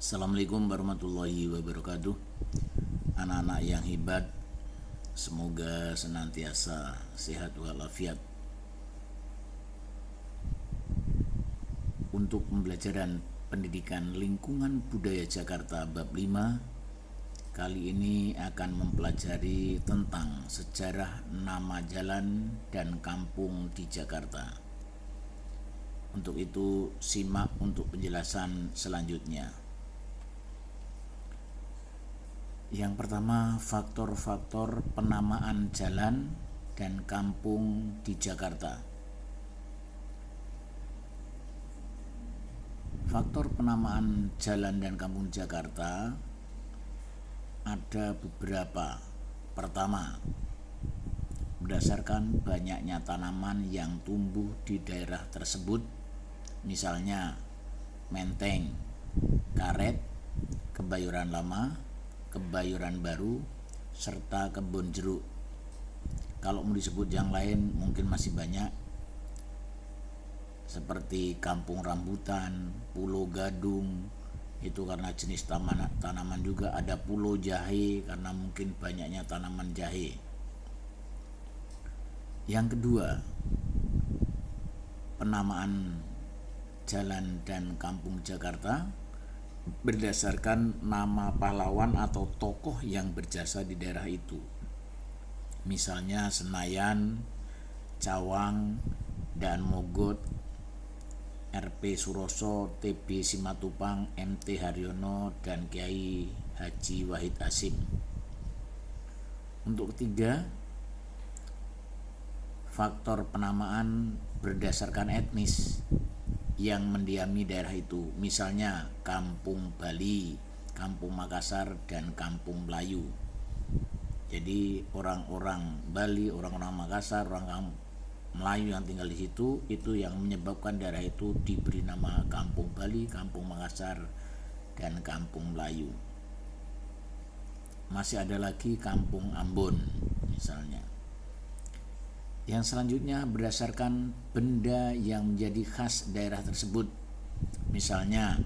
Assalamualaikum warahmatullahi wabarakatuh. Anak-anak yang hebat, semoga senantiasa sehat walafiat. Untuk pembelajaran pendidikan lingkungan budaya Jakarta bab 5, kali ini akan mempelajari tentang sejarah nama jalan dan kampung di Jakarta. Untuk itu, simak untuk penjelasan selanjutnya. Yang pertama, faktor-faktor penamaan jalan dan kampung di Jakarta. Faktor penamaan jalan dan kampung Jakarta ada beberapa. Pertama, berdasarkan banyaknya tanaman yang tumbuh di daerah tersebut, misalnya menteng, karet, kebayoran lama, kebayoran baru, serta kebun jeruk. Kalau mau disebut yang lain mungkin masih banyak, seperti kampung rambutan, pulau gadung, itu karena jenis tanaman juga. Ada pulau jahe karena mungkin banyaknya tanaman jahe. Yang kedua, penamaan jalan dan kampung Jakarta berdasarkan nama pahlawan atau tokoh yang berjasa di daerah itu. Misalnya Senayan, Cawang, Daan Mogot, RP Suroso, TB Simatupang, MT Haryono, dan Kiai Haji Wahid Hasyim. Untuk ketiga, faktor penamaan berdasarkan etnis yang mendiami daerah itu, misalnya Kampung Bali, Kampung Makassar, dan Kampung Melayu. Jadi orang-orang Bali, orang-orang Makassar, orang Melayu yang tinggal di situ, itu yang menyebabkan daerah itu diberi nama Kampung Bali, Kampung Makassar, dan Kampung Melayu. Masih ada lagi Kampung Ambon misalnya. Yang selanjutnya berdasarkan benda yang menjadi khas daerah tersebut. Misalnya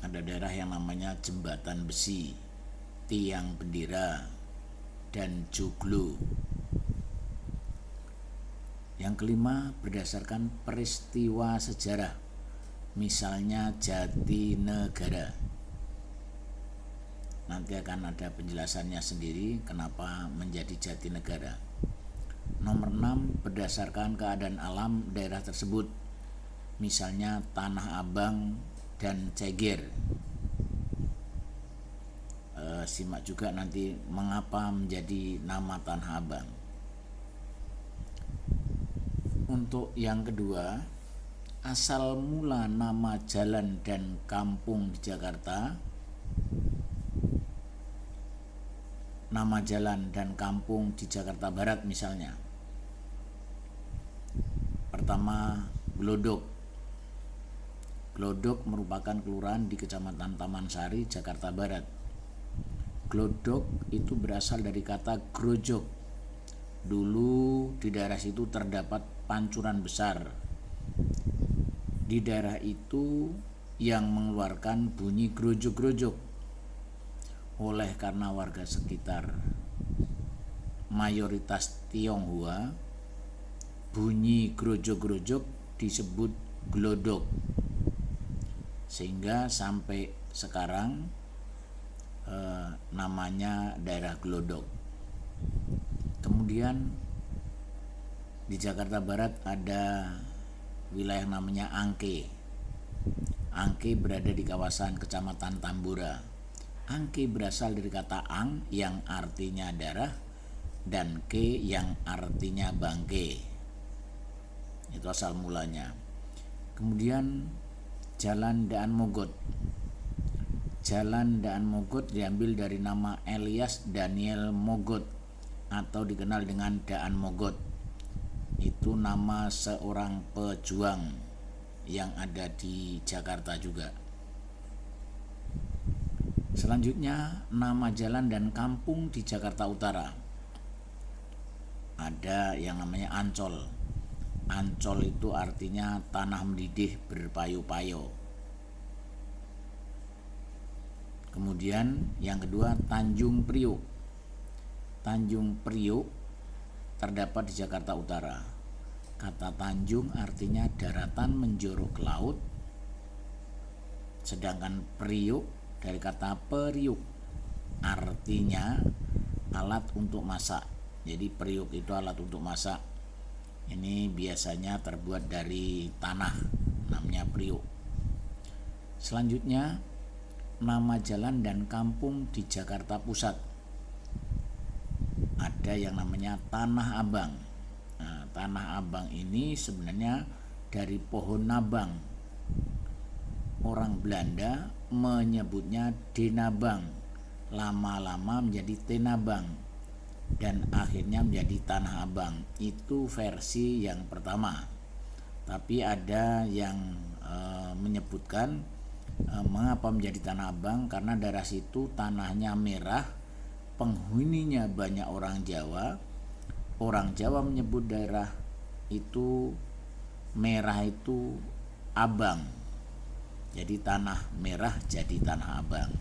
ada daerah yang namanya jembatan besi, tiang bendera, dan joglo. Yang kelima berdasarkan peristiwa sejarah, misalnya Jatinegara. Nanti akan ada penjelasannya sendiri kenapa menjadi Jatinegara. Nomor 6, berdasarkan keadaan alam daerah tersebut, misalnya Tanah Abang dan Ceger. Simak juga nanti mengapa menjadi nama Tanah Abang. Untuk yang kedua, asal mula nama jalan dan kampung di Jakarta. Nama jalan dan kampung di Jakarta Barat misalnya. Pertama, Glodok. Glodok merupakan kelurahan di Kecamatan Taman Sari, Jakarta Barat. Glodok itu berasal dari kata grojok. Dulu di daerah situ terdapat pancuran besar. Di daerah itu yang mengeluarkan bunyi grojok-grojok. Oleh karena warga sekitar mayoritas Tionghoa, bunyi grojok-grojok disebut glodok. Sehingga sampai sekarang namanya daerah Glodok. Kemudian di Jakarta Barat ada wilayah namanya Angke. Angke berada di kawasan Kecamatan Tambora. Angke berasal dari kata ang yang artinya darah dan ke yang artinya bangke. Itu asal mulanya. Kemudian Jalan Daan Mogot. Jalan Daan Mogot diambil dari nama Elias Daniel Mogot atau dikenal dengan Daan Mogot. Itu nama seorang pejuang yang ada di Jakarta juga. Selanjutnya, nama jalan dan kampung di Jakarta Utara. Ada yang namanya Ancol. Ancol itu artinya tanah mendidih berpayo-payo. Kemudian yang kedua Tanjung Priok. Tanjung Priok terdapat di Jakarta Utara. Kata Tanjung artinya daratan menjorok ke laut, sedangkan Priok dari kata periuk artinya alat untuk masak. Jadi periuk itu alat untuk masak. Ini biasanya terbuat dari tanah, namanya priuk. Selanjutnya nama jalan dan kampung di Jakarta Pusat. Ada yang namanya Tanah Abang. Nah, Tanah Abang ini sebenarnya dari pohon nabang. Orang Belanda menyebutnya Denabang, lama-lama menjadi Tenabang, dan akhirnya menjadi Tanah Abang. Itu versi yang pertama. Tapi ada yang menyebutkan mengapa menjadi Tanah Abang, karena daerah situ tanahnya merah, penghuninya banyak orang Jawa. Orang Jawa menyebut daerah itu merah itu abang, jadi tanah merah jadi Tanah Abang.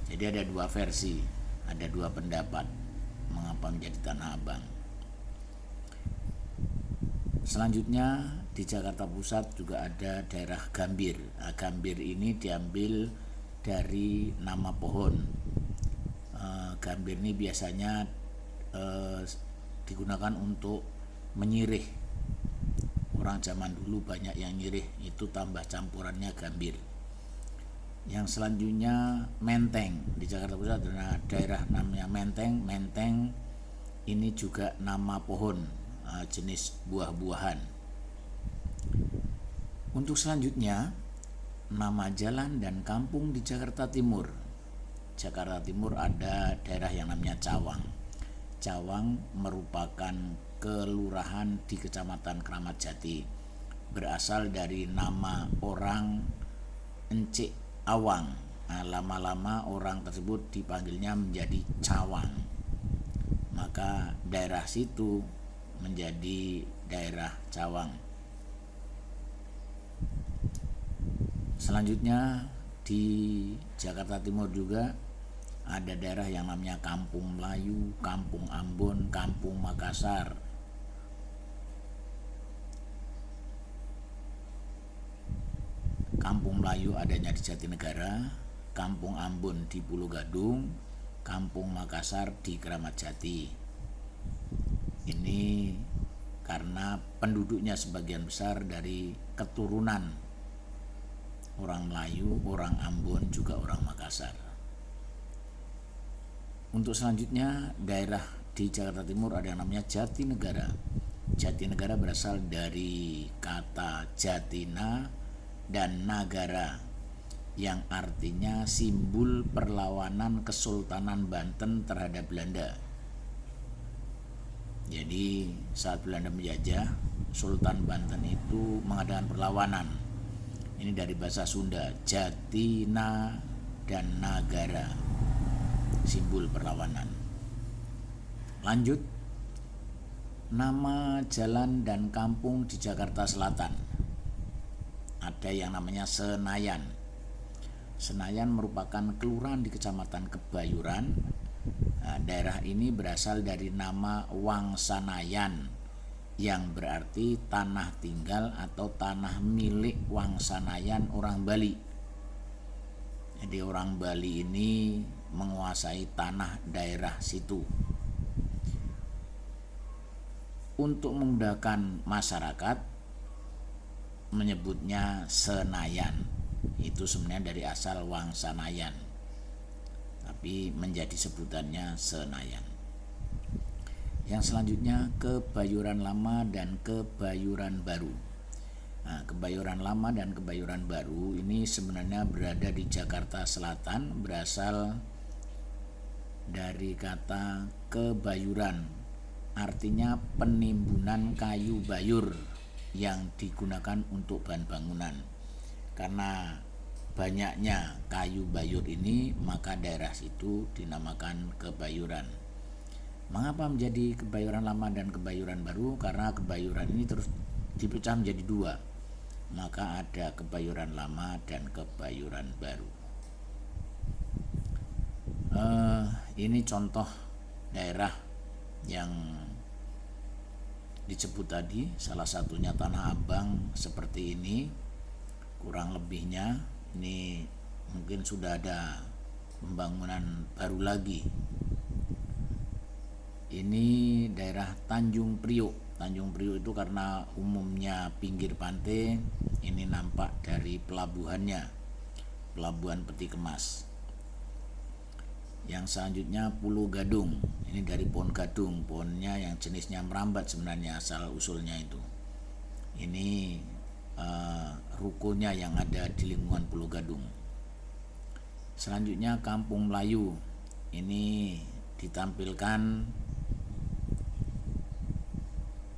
Jadi ada dua versi, ada dua pendapat mengapa menjadi Tanah Abang. Selanjutnya di Jakarta Pusat juga ada daerah Gambir. Nah, Gambir ini diambil dari nama pohon. Gambir ini biasanya digunakan untuk menyirih. Orang zaman dulu banyak yang nyirih, itu tambah campurannya Gambir. Yang selanjutnya Menteng. Di Jakarta Pusat ada daerah namanya Menteng. Menteng ini juga nama pohon, jenis buah-buahan. Untuk selanjutnya nama jalan dan kampung di Jakarta Timur. Jakarta Timur ada daerah yang namanya Cawang. Cawang merupakan kelurahan di Kecamatan Kramat Jati, berasal dari nama orang Encik Awang. Nah, lama-lama orang tersebut dipanggilnya menjadi Cawang, maka daerah situ menjadi daerah Cawang. Selanjutnya di Jakarta Timur juga ada daerah yang namanya Kampung Melayu, Kampung Ambon, Kampung Makassar. Kampung Melayu adanya di Jatinegara, Kampung Ambon di Pulau Gadung, Kampung Makassar di Kramat Jati. Ini karena penduduknya sebagian besar dari keturunan orang Melayu, orang Ambon, juga orang Makassar. Untuk selanjutnya daerah di Jakarta Timur ada yang namanya Jatinegara. Jatinegara berasal dari kata Jatina dan Nagara yang artinya simbol perlawanan Kesultanan Banten terhadap Belanda. Jadi saat Belanda menjajah, Sultan Banten itu mengadakan perlawanan. Ini dari bahasa Sunda, Jatina dan Nagara, simbol perlawanan. Lanjut, nama jalan dan kampung di Jakarta Selatan. Ada yang namanya Senayan. Senayan merupakan kelurahan di Kecamatan Kebayuran. Nah, daerah ini berasal dari nama Wangsanayan yang berarti tanah tinggal atau tanah milik Wangsanayan orang Bali. Jadi orang Bali ini menguasai tanah daerah situ. Untuk memudahkan masyarakat menyebutnya Senayan. Itu sebenarnya dari asal Wangsanayan, tapi menjadi sebutannya Senayan. Yang selanjutnya Kebayoran Lama dan Kebayoran Baru. Nah, Kebayoran Lama dan Kebayoran Baru ini sebenarnya berada di Jakarta Selatan, berasal dari kata kebayuran, artinya penimbunan kayu bayur yang digunakan untuk bahan bangunan. Karena banyaknya kayu bayur ini, maka daerah situ dinamakan Kebayuran. Mengapa menjadi Kebayuran Lama dan Kebayuran Baru? Karena Kebayuran ini terus dipecah menjadi dua, maka ada Kebayuran Lama dan Kebayuran Baru. Ini contoh daerah yang disebut tadi, salah satunya Tanah Abang seperti ini. Kurang lebihnya ini mungkin sudah ada pembangunan baru lagi. Ini daerah Tanjung Priok. Tanjung Priok itu karena umumnya pinggir pantai, ini nampak dari pelabuhannya, Pelabuhan Peti Kemas. Yang selanjutnya Pulau Gadung, ini dari pohon gadung, pohonnya yang jenisnya merambat sebenarnya asal usulnya itu. Ini rukonya yang ada di lingkungan Pulau Gadung. Selanjutnya Kampung Melayu, ini ditampilkan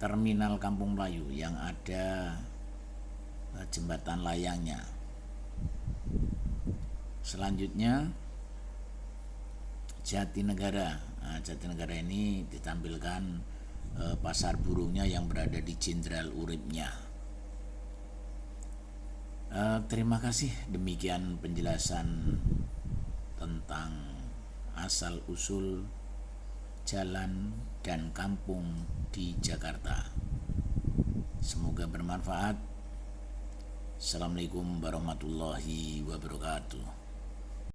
terminal Kampung Melayu yang ada jembatan layangnya. Selanjutnya Jatinegara. Nah, Jatinegara ini ditampilkan pasar burungnya yang berada di Jenderal Uripnya. Terima kasih, demikian penjelasan tentang asal usul jalan dan kampung di Jakarta. Semoga bermanfaat. Assalamualaikum warahmatullahi wabarakatuh.